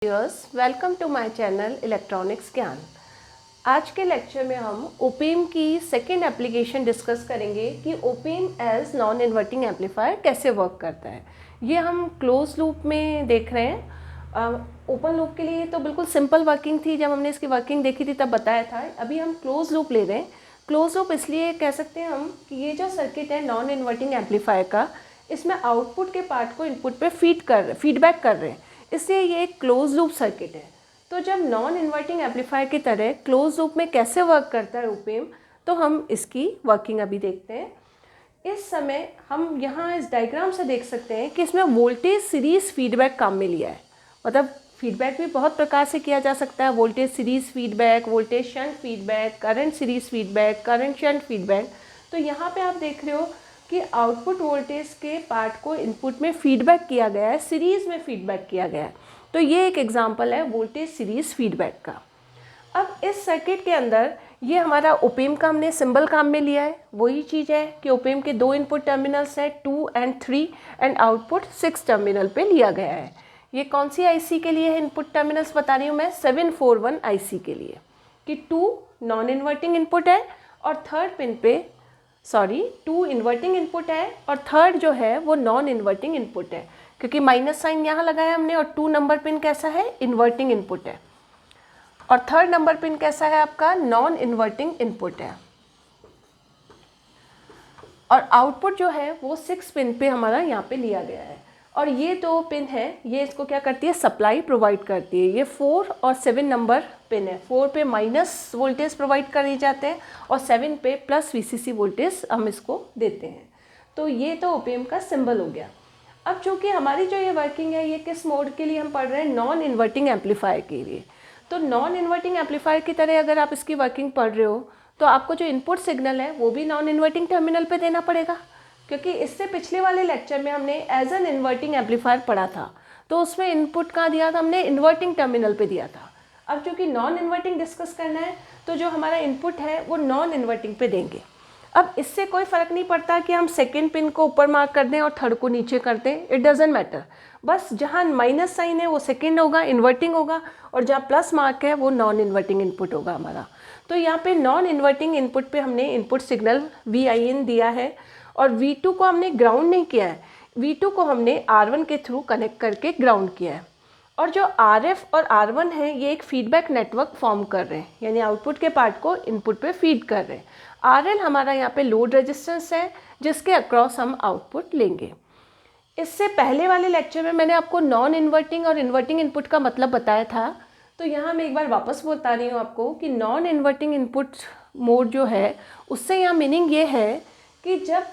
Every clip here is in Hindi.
Welcome to my channel electronics Gyan. आज के लेक्चर में हम ओपेम की सेकेंड एप्लीकेशन डिस्कस करेंगे कि op amp as non inverting amplifier कैसे वर्क करता है। ये हम क्लोज लूप में देख रहे हैं। ओपन लूप के लिए तो बिल्कुल सिंपल वर्किंग थी, जब हमने इसकी वर्किंग देखी थी तब बताया था। अभी हम क्लोज लूप ले रहे हैं। क्लोज लूप इसलिए कह सकते हैं हम कि ये जो सर्किट है नॉन इन्वर्टिंग एम्पलीफायर का, इसमें आउटपुट के पार्ट को इनपुट पे फीडबैक कर रहे हैं, इसलिए ये एक क्लोज लूप सर्किट है। तो जब नॉन इन्वर्टिंग एम्पलीफायर की तरह क्लोज लूप में कैसे वर्क करता है ओपेम, तो हम इसकी वर्किंग अभी देखते हैं। इस समय हम यहाँ इस डायग्राम से देख सकते हैं कि इसमें वोल्टेज सीरीज़ फीडबैक काम में लिया है। मतलब फीडबैक भी बहुत प्रकार से किया जा सकता है, voltage series feedback, voltage shunt feedback, current series feedback, current shunt feedback. तो यहाँ पे आप देख रहे हो कि आउटपुट वोल्टेज के पार्ट को इनपुट में फीडबैक किया गया है, सीरीज़ में फीडबैक किया गया है। तो ये एक एग्जांपल है वोल्टेज सीरीज़ फीडबैक का। अब इस सर्किट के अंदर ये हमारा ओपेम का हमने सिंबल काम में लिया है। वही चीज़ है कि ओपेम के दो इनपुट टर्मिनल्स हैं 2 और 3 एंड आउटपुट 6 टर्मिनल पे लिया गया है। ये कौन सी आईसी के लिए है इनपुट टर्मिनल्स बता रही हूँ मैं, 741 आईसी के लिए, कि 2 नॉन इन्वर्टिंग इनपुट है और थर्ड पिन पे 2 इन्वर्टिंग इनपुट है और थर्ड जो है वो नॉन इन्वर्टिंग इनपुट है, क्योंकि माइनस साइन यहाँ लगाया हमने। और 2 नंबर पिन कैसा है, इन्वर्टिंग इनपुट है, और थर्ड नंबर पिन कैसा है आपका, नॉन इन्वर्टिंग इनपुट है। और आउटपुट जो है वो 6 पिन पे हमारा यहाँ पे लिया गया है। और ये 2 पिन है, ये इसको क्या करती है, सप्लाई प्रोवाइड करती है। ये 4 और 7 नंबर पिन है। 4 पे माइनस वोल्टेज प्रोवाइड करे जाते हैं और 7 पे प्लस वीसीसी वोल्टेज हम इसको देते हैं। तो ये तो ओपेम का सिंबल हो गया। अब चूँकि हमारी जो ये वर्किंग है, ये किस मोड के लिए हम पढ़ रहे हैं, नॉन इन्वर्टिंग एम्पलीफायर के लिए। तो नॉन इन्वर्टिंग एम्पलीफायर की तरह अगर आप इसकी वर्किंग पढ़ रहे हो तो आपको जो इनपुट सिग्नल है वो भी नॉन इन्वर्टिंग टर्मिनल पे देना पड़ेगा, क्योंकि इससे पिछले वाले लेक्चर में हमने एज एन इन्वर्टिंग एम्पलीफायर पढ़ा था। तो उसमें इनपुट कहाँ दिया था हमने, इन्वर्टिंग टर्मिनल पे दिया था। अब चूँकि नॉन इन्वर्टिंग डिस्कस करना है तो जो हमारा इनपुट है वो नॉन इन्वर्टिंग पे देंगे। अब इससे कोई फ़र्क नहीं पड़ता कि हम सेकेंड पिन को ऊपर मार्क कर दें और थर्ड को नीचे कर दें, इट डजेंट मैटर। बस जहाँ माइनस साइन है वो सेकेंड होगा, इन्वर्टिंग होगा, और जहाँ प्लस मार्क है वो नॉन इन्वर्टिंग इनपुट होगा हमारा। तो यहाँ पे नॉन इन्वर्टिंग इनपुट पे हमने इनपुट सिग्नल VIN दिया है और V2 को हमने ग्राउंड नहीं किया है। V2 को हमने R1 के थ्रू कनेक्ट करके ग्राउंड किया है। और जो RF और R1 है ये एक फीडबैक नेटवर्क फॉर्म कर रहे हैं, यानी आउटपुट के पार्ट को इनपुट पे फीड कर रहे हैं। RL हमारा यहाँ पे लोड रेजिस्टेंस है जिसके अक्रॉस हम आउटपुट लेंगे। इससे पहले वाले लेक्चर में मैंने आपको नॉन इन्वर्टिंग और इन्वर्टिंग इनपुट का मतलब बताया था। तो यहाँ मैं एक बार वापस बता रही हूँ आपको कि नॉन इन्वर्टिंग इनपुट मोड जो है उससे यहाँ मीनिंग ये है कि जब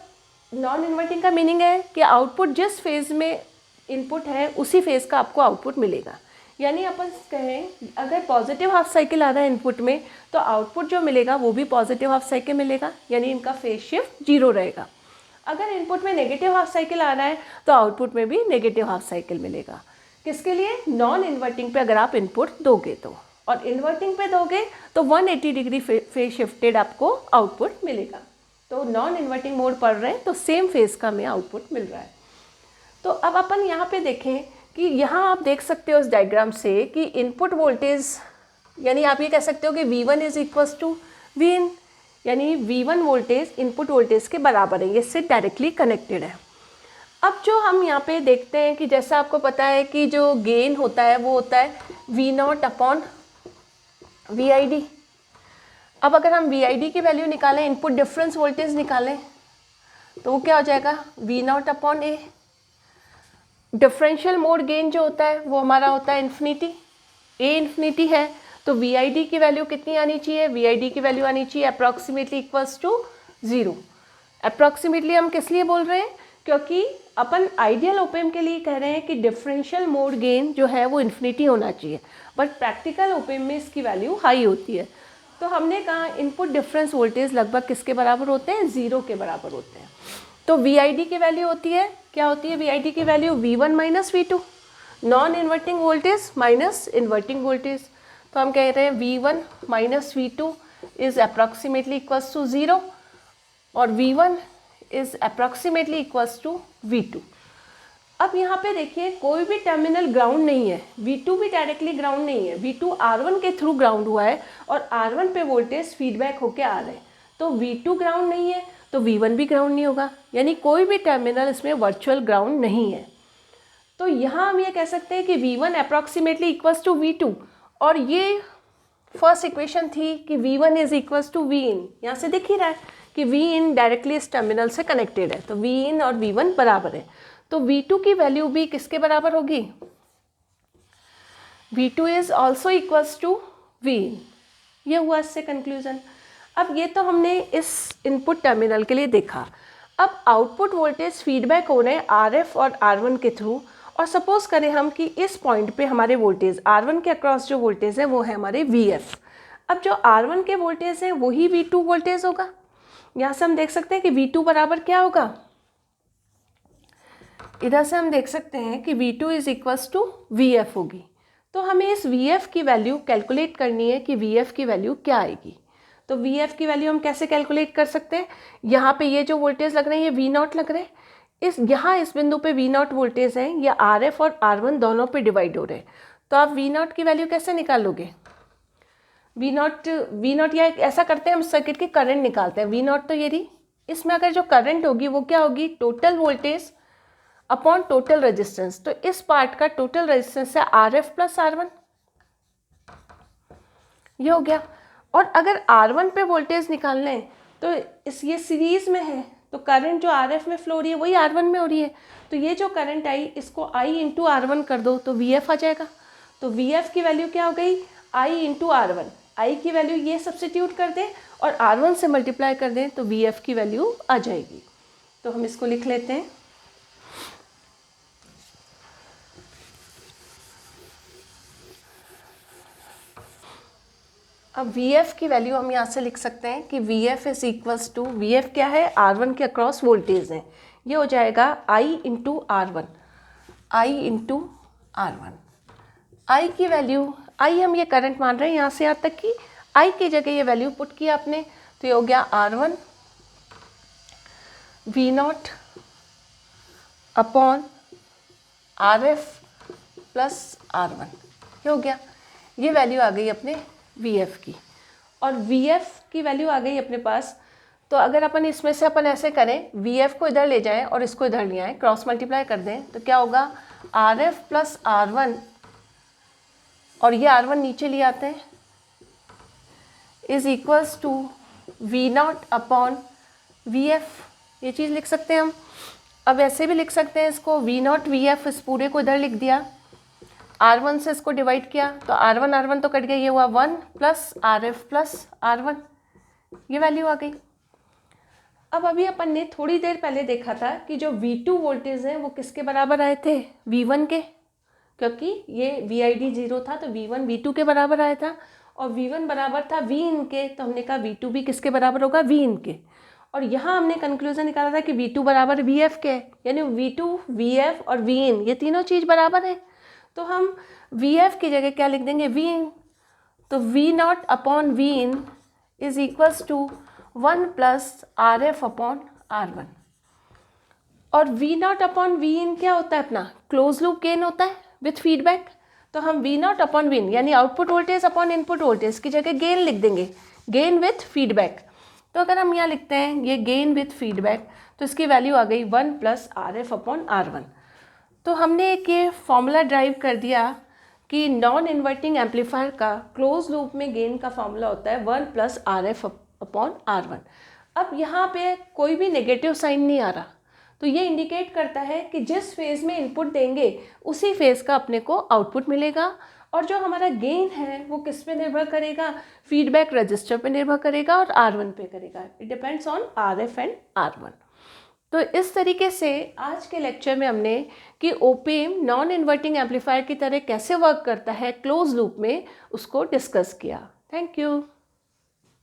नॉन इन्वर्टिंग का मीनिंग है कि आउटपुट जिस फेज़ में इनपुट है उसी फेज़ का आपको आउटपुट मिलेगा। यानी अपन कहें अगर पॉजिटिव हाफ साइकिल आ रहा है इनपुट में तो आउटपुट जो मिलेगा वो भी पॉजिटिव हाफ साइकिल मिलेगा, यानी इनका फेज शिफ्ट 0 रहेगा। अगर इनपुट में नेगेटिव हाफ साइकिल आ रहा है तो आउटपुट में भी नेगेटिव हाफ साइकिल मिलेगा। किसके लिए, नॉन इन्वर्टिंग पे अगर आप इनपुट दोगे तो, और इन्वर्टिंग पे दोगे तो 180 डिग्री फेज शिफ्टेड आपको आउटपुट मिलेगा। तो नॉन इन्वर्टिंग मोड पढ़ रहे हैं तो सेम फेज का हमें आउटपुट मिल रहा है। तो अब अपन यहाँ पे देखें कि यहाँ आप देख सकते हो इस डायग्राम से कि इनपुट वोल्टेज, यानी आप ये कह सकते हो कि V1 is equals to Vin, यानी V1 वोल्टेज इनपुट वोल्टेज के बराबर है, ये इससे डायरेक्टली कनेक्टेड है। अब जो हम यहाँ पे देखते हैं कि जैसा आपको पता है कि जो गेन होता है वो होता है V0 अपॉन VID। अब अगर हम VID की वैल्यू निकालें, इनपुट डिफरेंस वोल्टेज निकालें, तो वो क्या हो जाएगा, V0 upon A। Differential mode gain जो होता है वो हमारा होता है इन्फिनिटी, A इन्फिनिटी है तो VID की वैल्यू कितनी आनी चाहिए, VID की वैल्यू आनी चाहिए अप्रॉक्सीमेटली इक्वल्स टू 0। अप्रॉक्सीमेटली हम किस लिए बोल रहे हैं, क्योंकि अपन आइडियल ओपेम के लिए कह रहे हैं कि डिफरेंशियल मोड गेन जो है वो इन्फिनिटी होना चाहिए, बट प्रैक्टिकल ओपेम में इसकी वैल्यू हाई होती है। तो हमने कहा इनपुट डिफरेंस वोल्टेज लगभग किसके बराबर होते हैं, 0 के बराबर होते हैं। तो VID की वैल्यू होती है, क्या होती है VID की value, V1 minus V2, non inverting voltage minus inverting voltage. तो हम कह रहे हैं V1 minus V2 is approximately equals to 0 और V1 is approximately equals to V2। अब यहाँ पे देखिए कोई भी टर्मिनल ग्राउंड नहीं है, V2 भी डायरेक्टली ग्राउंड नहीं है, V2 R1 के थ्रू ग्राउंड हुआ है और R1 पे वोल्टेज फीडबैक होके आ रहे हैं, तो V2 ग्राउंड नहीं है तो V1 भी ग्राउंड नहीं होगा, यानी कोई भी टर्मिनल इसमें वर्चुअल ग्राउंड नहीं है। तो यहाँ हम ये कह सकते हैं कि V1 approximately equals to V2, और ये फर्स्ट इक्वेशन थी कि V1 is equals to Vin, यहाँ से दिख ही रहा है कि Vin डायरेक्टली इस टर्मिनल से कनेक्टेड है, तो Vin और V1 बराबर है, तो V2 की वैल्यू भी किसके बराबर होगी, V2 is also equals to Vin। ये हुआ इससे कंक्लूजन। अब ये तो हमने इस इनपुट टर्मिनल के लिए देखा। अब आउटपुट वोल्टेज फीडबैक हो रहे हैं RF और R1 के थ्रू, और सपोज करें हम कि इस पॉइंट पे हमारे वोल्टेज R1 के अक्रॉस जो वोल्टेज है वो है हमारे VF। अब जो R1 के वोल्टेज हैं वही V2 वोल्टेज होगा। यहाँ से हम देख सकते हैं कि V2 बराबर क्या होगा, इधर से हम देख सकते हैं कि V2 is equals to VF होगी। तो हमें इस VF की वैल्यू कैलकुलेट करनी है कि VF की वैल्यू क्या आएगी। तो VF की वैल्यू हम कैसे कैलकुलेट कर सकते हैं, यहाँ पे ये जो वोल्टेज लग रहे हैं ये V0 लग रहे हैं, इस बिंदु पे V0 वोल्टेज हैं, ये RF और R1 दोनों पे डिवाइड हो रहे हैं, तो आप V0 की वैल्यू कैसे निकालोगे, V0 या ऐसा करते हैं हम सर्किट की करंट निकालते हैं, V0 तो ये रही, इसमें अगर जो करंट होगी वो क्या होगी, total voltage upon total resistance, तो इस पार्ट का टोटल रेजिस्टेंस है RF प्लस R1, ये हो गया। और अगर R1 पे वोल्टेज निकालना है तो ये सीरीज में है, तो करंट जो RF में फ्लो हो रही है वही R1 में हो रही है, तो ये जो करंट आई इसको I इंटू R1 कर दो तो VF आ जाएगा। तो VF की वैल्यू क्या हो गई, I इंटू R1, I की वैल्यू ये सब्स्टिट्यूट कर दें और R1 से मल्टीप्लाई कर दें तो VF की वैल्यू आ जाएगी। तो हम इसको लिख लेते हैं, अब VF की वैल्यू हम यहाँ से लिख सकते हैं कि VF is equals to, VF क्या है, R1 के अक्रॉस वोल्टेज है, ये हो जाएगा I into R1, I into R1। I की वैल्यू, I हम ये करंट मान रहे हैं यहाँ से यहाँ तक कि I की जगह ये वैल्यू पुट किया आपने, तो ये हो गया R1 V0 upon RF plus R1, ये हो गया, ये वैल्यू आ गई अपने VF की, और VF की वैल्यू आ गई अपने पास। तो अगर अपन इसमें से अपन ऐसे करें, VF को इधर ले जाएं और इसको इधर ले आएं, क्रॉस मल्टीप्लाई कर दें, तो क्या होगा, RF प्लस R1, और ये R1 नीचे ले आते हैं, is equals to V0 upon VF, ये चीज़ लिख सकते हैं हम। अब ऐसे भी लिख सकते हैं इसको, V0 VF, इस पूरे को इधर लिख दिया, R1 से इसको डिवाइड किया तो R1 तो कट गया, ये हुआ 1 प्लस RF प्लस R1, ये वैल्यू आ गई। अब अभी अपन ने थोड़ी देर पहले देखा था कि जो V2 वोल्टेज है वो किसके बराबर आए थे, V1 के, क्योंकि ये VID 0 था तो V1 V2 के बराबर आया था, और V1 बराबर था Vin के, तो हमने कहा V2 भी किसके बराबर होगा, Vin के। और यहाँ हमने कंक्लूजन निकाला था कि V2 बराबर VF के, यानी V2 VF और Vin ये तीनों चीज़ बराबर है, तो हम VF की जगह क्या लिख देंगे, Vin, तो V0 upon Vin is equals to 1 plus RF upon R1, और V0 अपॉन Vin क्या होता है, अपना क्लोज लूप गेन होता है विथ फीडबैक, तो हम V0 अपॉन Vin यानी output voltage upon input voltage की जगह गेन लिख देंगे, गेन विथ फीडबैक। तो अगर हम यहाँ लिखते हैं ये गेन विथ फीडबैक, तो इसकी वैल्यू आ गई 1 प्लस RF अपॉन R1। तो हमने एक ये फॉर्मूला ड्राइव कर दिया कि नॉन इन्वर्टिंग एम्पलीफायर का क्लोज लूप में गेन का फॉर्मूला होता है 1 प्लस RF अपॉन R1। अब यहाँ पे कोई भी नेगेटिव साइन नहीं आ रहा, तो ये इंडिकेट करता है कि जिस फेज़ में इनपुट देंगे उसी फेज़ का अपने को आउटपुट मिलेगा, और जो हमारा गेन है वो किस पे निर्भर करेगा, फीडबैक रजिस्टर पे निर्भर करेगा और R1 पे करेगा, it depends on RF and R1। तो इस तरीके से आज के लेक्चर में हमने कि OP-Amp नॉन इन्वर्टिंग एम्पलीफायर की तरह कैसे वर्क करता है क्लोज लूप में, उसको डिस्कस किया। Thank you.